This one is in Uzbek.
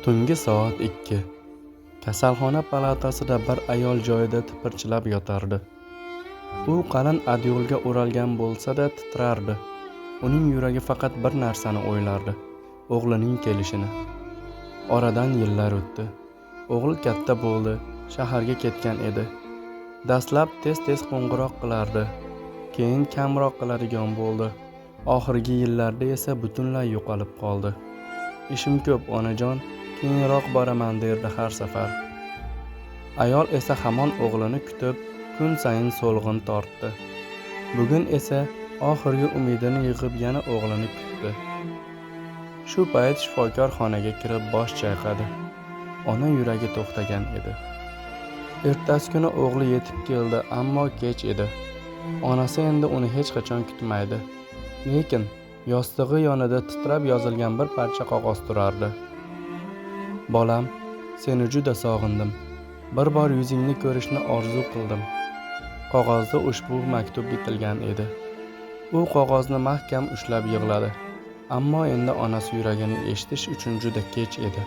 Tungi soat 2. Kasalxona palatasida bir ayol joyida tipirchilab yotardi. U qalin adyolga o'ralgan bo'lsa-da titrardi. Uning yuragi faqat bir narsani o'ylardi: o'g'lining kelishini. Oradan yillar o'tdi. O'g'il katta bo'ldi, shaharga ketgan edi. Dastlab tez-tez qo'ng'iroq qilardi, keyin kamroq qiladigan bo'ldi. Oxirgi yillarda esa butunlay yo'qolib qoldi. Ishim ko'p, onajon, keyinroq boraman derdi har safar. Ayol esa hamon o'g'lini kutib, kun sayin so'lg'in tortdi. Bugun esa oxirgi umidini yig'ib yana o'g'lini kutdi. Shu payt shifokor xonaga kirib bosh chayqadi. Ona yuragi to'xtagan edi. Ertasi kuni o'g'li yetib keldi, ammo kech edi. Onasi endi uni hech qachon kutmaydi. Lekin yostig'i yonida titrab yozilgan bir parcha qog'oz turardi. Bolam, seni juda sog'indim. Bir bor yuzingni ko'rishni orzu qildim. Qog'ozda ushbu maktub bitilgan edi. U qog'ozni mahkam ushlab yig'ladi. Ammo endi onasi yuragini eshitish uchun juda kech edi.